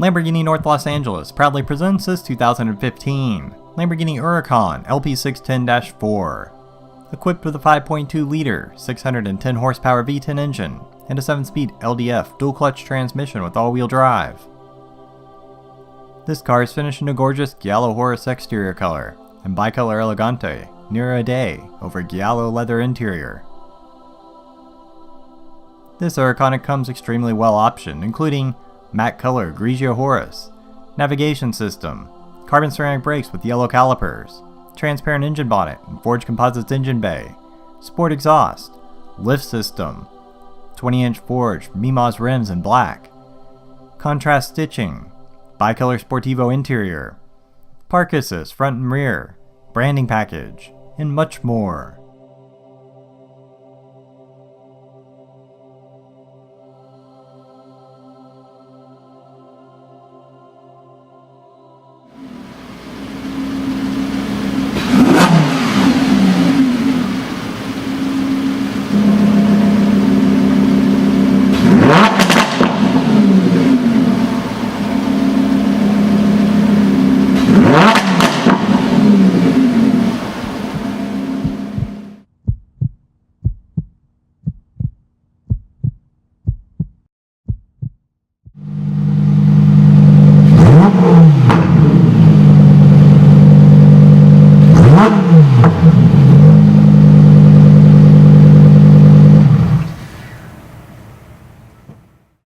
Lamborghini North Los Angeles proudly presents this 2015 Lamborghini Huracan LP 610-4. Equipped with a 5.2-liter, 610 horsepower V10 engine and a 7-speed LDF dual-clutch transmission with all-wheel drive. This car is finished in a gorgeous Giallo Horus exterior color and Bicolor Elegante Nero Ade over Giallo leather interior. This Huracan comes extremely well optioned, including matte color Giallo Horus, navigation system, carbon ceramic brakes with yellow calipers, transparent engine bonnet and forged composites engine bay, sport exhaust, lift system, 20-inch forged MIMAS rims in black, contrast stitching, Bicolor Sportivo interior, park assist front and rear, branding package, and much more.